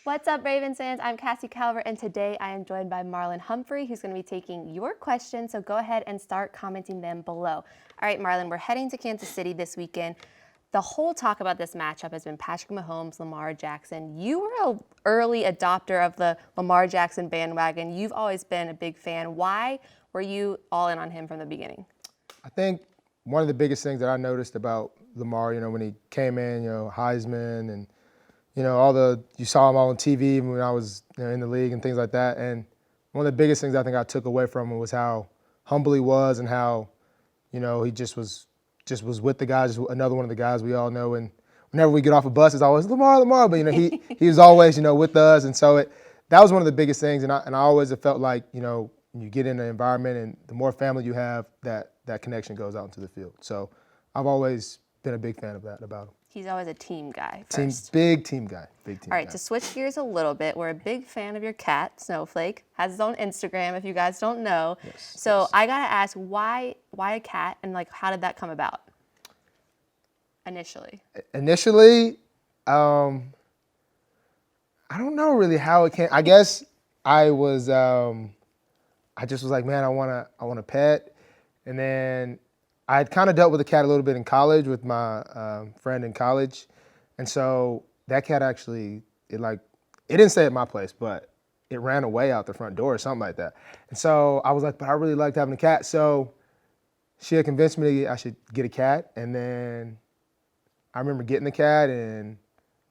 What's up, Ravens fans? I'm Cassie Calvert, and today I am joined by Marlon Humphrey, who's going to be taking your questions. So go ahead and start commenting them below. All right, Marlon, we're heading to Kansas City this weekend. The whole talk about this matchup has been Patrick Mahomes, Lamar Jackson. You were an early adopter of the Lamar Jackson bandwagon. You've always been a big fan. Why were you all in on him from the beginning? I think one of the biggest things that I noticed about Lamar, when he came in, Heisman and, you saw him all on TV when I was in the league and things like that. And one of the biggest things I think I took away from him was how humble he was and how, he just was with the guys, another one of the guys we all know. And whenever we get off a bus, it's always Lamar. But, he was always, with us. And so that was one of the biggest things. And I always have felt like, when you get in an environment and the more family you have, that connection goes out into the field. So I've always been a big fan of that about him. He's always a team guy Big team guy. All right, to switch gears a little bit, we're a big fan of your cat, Snowflake. Has his own Instagram, if you guys don't know. Yes, so yes. I gotta ask, why a cat, and how did that come about initially? Initially, I don't know really how it came. I guess I was, I just was like, man, I want a pet, and then I had kind of dealt with a cat a little bit in college with my friend in college, and so that cat actually, it didn't stay at my place, but it ran away out the front door or something like that. And so I was like, but I really liked having a cat. So she had convinced me I should get a cat, and then I remember getting the cat, and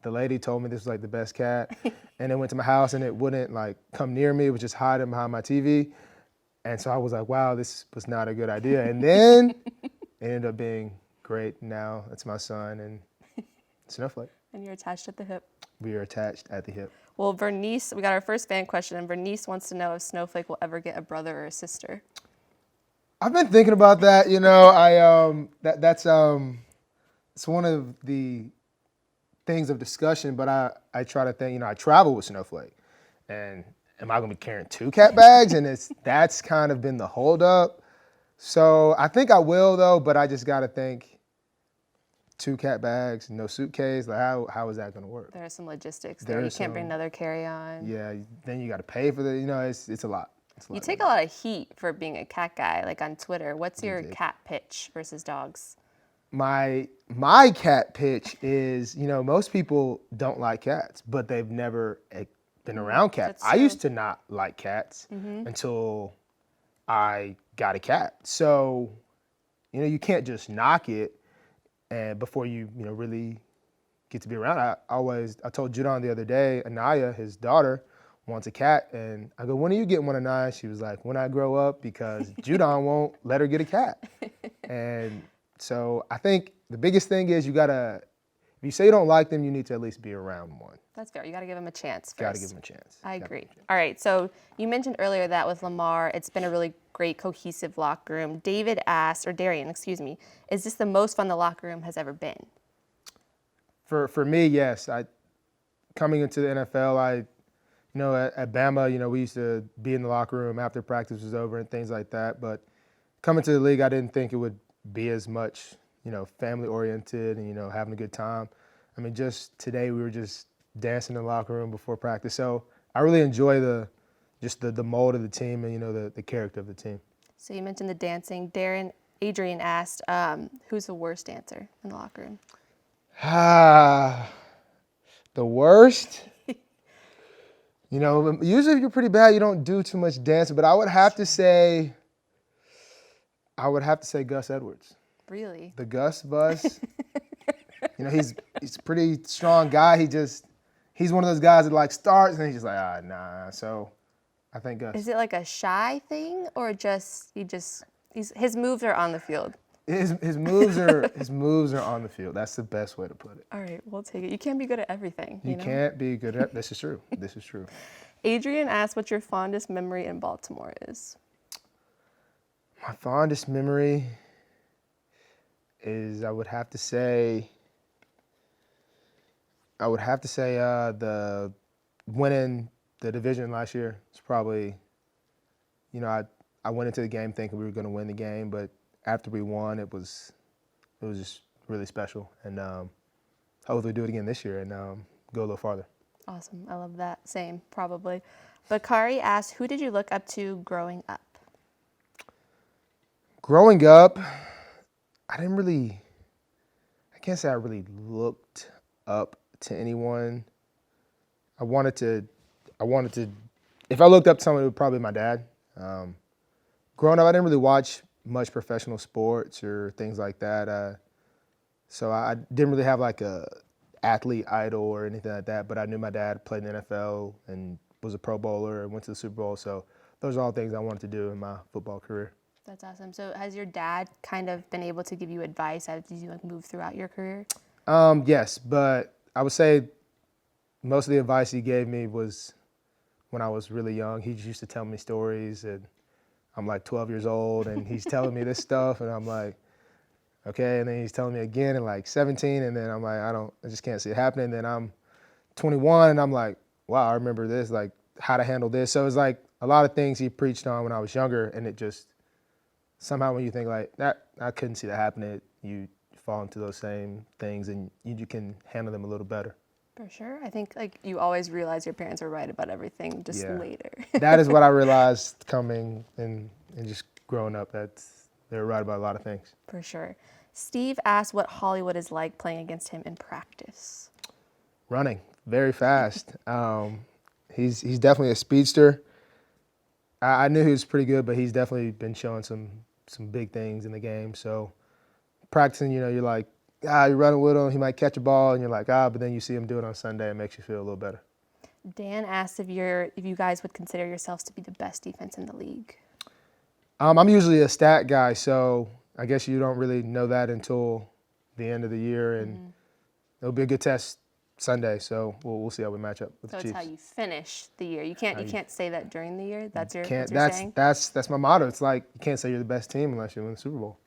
the lady told me this was the best cat, and it went to my house, and it wouldn't come near me. It was just hiding behind my TV. And so I was like, wow, this was not a good idea. And then it ended up being great. Now it's my son and Snowflake. And you're attached at the hip. We are attached at the hip. Well, Bernice, we got our first fan question, and Bernice wants to know if Snowflake will ever get a brother or a sister. I've been thinking about that. That's it's one of the things of discussion. But I try to think. I travel with Snowflake, and am I going to be carrying 2 cat bags? And that's kind of been the holdup. So I think I will, though, but I just got to think 2 cat bags, no suitcase. How is that going to work? There are some logistics there. You can't bring another carry-on. Yeah, then you got to pay for it's a lot. You take a lot of heat for being a cat guy, on Twitter. What's your cat pitch versus dogs? My cat pitch is, most people don't like cats, but they've never been around cats. I used to not like cats until I got a cat. So, you can't just knock it and before you really get to be around. I told Judon the other day, Anaya, his daughter, wants a cat, and I go, when are you getting one, Anaya? She was like, when I grow up, because Judon won't let her get a cat. And so I think the biggest thing is if you say you don't like them, you need to at least be around one. That's fair. You got to give them a chance first. Got to give them a chance. I agree. All right. So you mentioned earlier that with Lamar, it's been a really great cohesive locker room. Darian, is this the most fun the locker room has ever been? For me, yes. Coming into the NFL, at Bama, we used to be in the locker room after practice was over and things like that. But coming to the league, I didn't think it would be as much, family oriented and, having a good time. I mean, just today we were just dancing in the locker room before practice. So I really enjoy the mold of the team and, the character of the team. So you mentioned the dancing. Adrian asked, who's the worst dancer in the locker room? The worst? Usually if you're pretty bad, you don't do too much dancing, but I would have to say Gus Edwards. Really? The Gus bus. He's a pretty strong guy. He's one of those guys that starts and he's just nah. So I think Gus. Is it a shy thing or just his moves are on the field? His moves are on the field. That's the best way to put it. All right, we'll take it. You can't be good at everything. You can't be good at. This is true. This is true. Adrian asked what your fondest memory in Baltimore is. My fondest memory is I would have to say the winning the division last year. It's probably, I went into the game thinking we were going to win the game, but after we won, it was just really special. And hopefully do it again this year and go a little farther. Awesome. I love that. Same, probably. Bakari asked, who did you look up to growing up? Growing up, I can't say I really looked up to anyone. I wanted to, if I looked up to someone, it would probably be my dad. Growing up, I didn't really watch much professional sports or things like that. So I didn't really have like a athlete idol or anything like that, but I knew my dad played in the NFL and was a Pro Bowler and went to the Super Bowl. So those are all things I wanted to do in my football career. That's awesome. So has your dad kind of been able to give you advice as you like move throughout your career? Yes, but I would say most of the advice he gave me was when I was really young. He just used to tell me stories, and I'm like 12 years old, and he's telling me this stuff, and I'm like, okay. And then he's telling me again at like 17, and then I'm like, I just can't see it happening. Then I'm 21, and I'm like, wow, I remember this, like how to handle this. So it's like a lot of things he preached on when I was younger, and it just somehow when you think like that, I couldn't see that happening, you fall into those same things, and you can handle them a little better. For sure. I think like you always realize your parents are right about everything just later. That is what I realized coming and just growing up, that they're right about a lot of things. For sure. Steve asked what Hollywood is like playing against him in practice. Running very fast. He's definitely a speedster. I knew he was pretty good, but he's definitely been showing some big things in the game. So practicing, you're like, you're running with him, he might catch a ball, and you're like, but then you see him do it on Sunday, it makes you feel a little better. Dan asked if you guys would consider yourselves to be the best defense in the league. I'm usually a stat guy, so I guess you don't really know that until the end of the year, and it'll be a good test Sunday. So we'll see how we match up with the Chiefs. So it's how you finish the year. You can't say that during the year. That's your saying. That's my motto. It's like you can't say you're the best team unless you win the Super Bowl.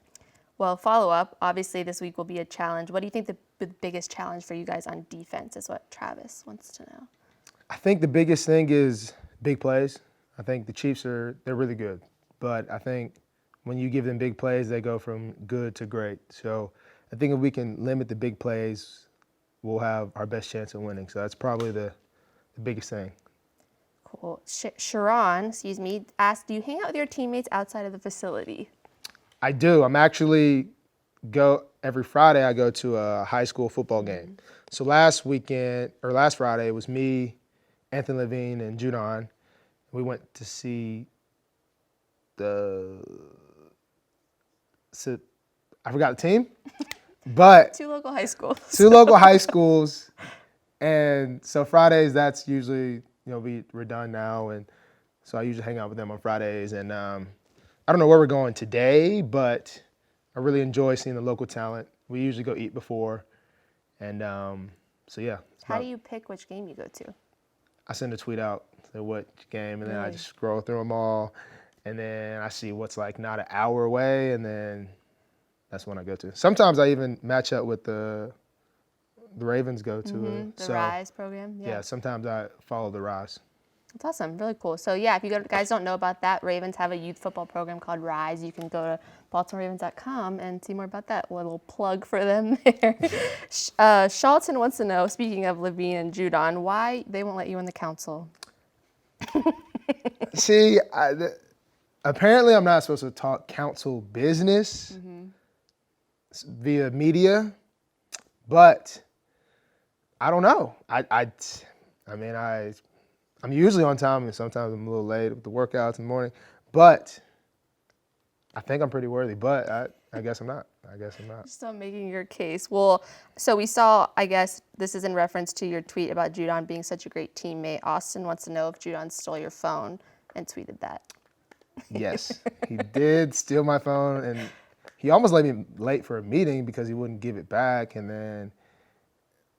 Well, follow up. Obviously, this week will be a challenge. What do you think the biggest challenge for you guys on defense is? What Travis wants to know. I think the biggest thing is big plays. I think the Chiefs they're really good, but I think when you give them big plays, they go from good to great. So I think if we can limit the big plays, we'll have our best chance of winning. So that's probably the biggest thing. Cool. Sharon, asked, do you hang out with your teammates outside of the facility? I do. I'm actually every Friday I go to a high school football game. So last Friday, it was me, Anthony Levine, and Judon. We went to see I forgot the team, but Two local high schools. Two local high schools. And so Fridays, that's usually, we're done now. And so I usually hang out with them on Fridays. And I don't know where we're going today, but I really enjoy seeing the local talent. We usually go eat before. And so, yeah. How do you pick which game you go to? I send a tweet out, say what game, and then I just scroll through them all. And then I see what's like not an hour away, and then that's when I go to. Sometimes I even match up with the Ravens go to. The Rise program? Yeah, sometimes I follow the Rise. That's awesome. Really cool. So, yeah, if you guys don't know about that, Ravens have a youth football program called Rise. You can go to BaltimoreRavens.com and see more about that. A little plug for them there. Shalton wants to know, speaking of Levine and Judon, why they won't let you in the council. See, apparently I'm not supposed to talk council business via media, but I don't know. I'm usually on time, and sometimes I'm a little late with the workouts in the morning, but I think I'm pretty worthy, but I guess I'm not. Still making your case. Well, so we saw, I guess this is in reference to your tweet about Judon being such a great teammate. Austin wants to know if Judon stole your phone and tweeted that. Yes, he did steal my phone, and he almost let me late for a meeting because he wouldn't give it back. And then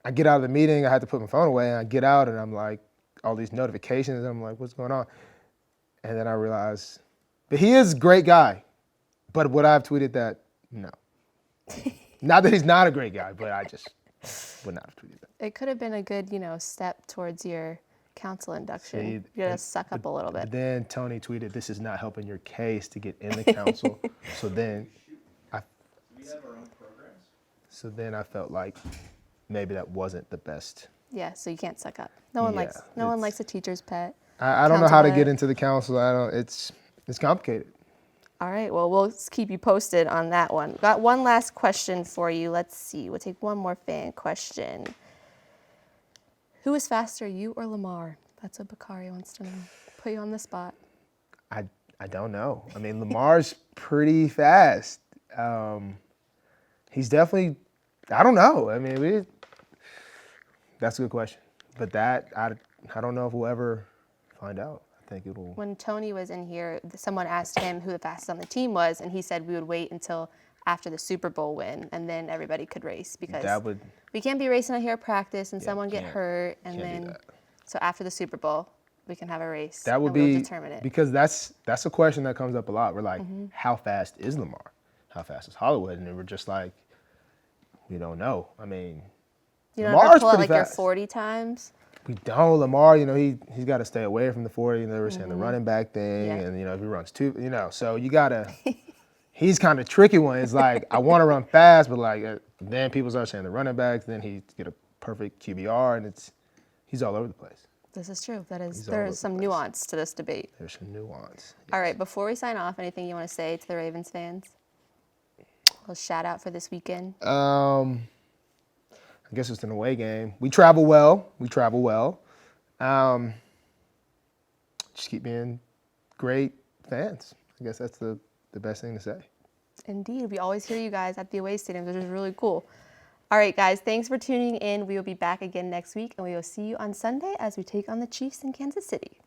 I get out of the meeting, I had to put my phone away, and I get out, and I'm like, all these notifications, and I'm like, what's going on? And then I realized, but he is a great guy. But would I have tweeted that? No. Not that he's not a great guy, but I just would not have tweeted that. It could have been a good, step towards your council induction. You gotta suck up a little bit. But then Tony tweeted, "This is not helping your case to get in the council." So then we have our own programs. So then I felt like maybe that wasn't the best Yeah, so you can't suck up. No one likes a teacher's pet. I don't know how to Council get pet. into the council. It's complicated. All right, well, we'll keep you posted on that one. Got one last question for you. Let's see. We'll take one more fan question. Who is faster, you or Lamar? That's what Bakari wants to know. Put you on the spot. I don't know. I mean, Lamar's pretty fast. He's definitely, I don't know. I mean, that's a good question. But I don't know if we'll ever find out. I think it'll. When Tony was in here, someone asked him who the fastest on the team was, and he said we would wait until after the Super Bowl win, and then everybody could race because we can't be racing out here at practice and someone get hurt, and then so after the Super Bowl we can have a race. That would and we'll be determine it. because that's a question that comes up a lot. We're like, how fast is Lamar? How fast is Hollywood? And we're just like, we don't know. I mean, You don't Lamar's ever pull out pretty like your fast. 40 times. We don't. Lamar, he's got to stay away from the 40. They were saying the running back thing, and if he runs too, so you gotta. He's kind of tricky one. It's like I want to run fast, but like then people start saying the running backs. Then he get a perfect QBR, and he's all over the place. This is true. There is some place. nuance to this debate. There's some nuance. All right, before we sign off, anything you want to say to the Ravens fans? A little shout out for this weekend. I guess it's an away game. We travel well. Just keep being great fans. I guess that's the best thing to say. Indeed. We always hear you guys at the away stadiums, which is really cool. All right, guys, thanks for tuning in. We will be back again next week, and we will see you on Sunday as we take on the Chiefs in Kansas City.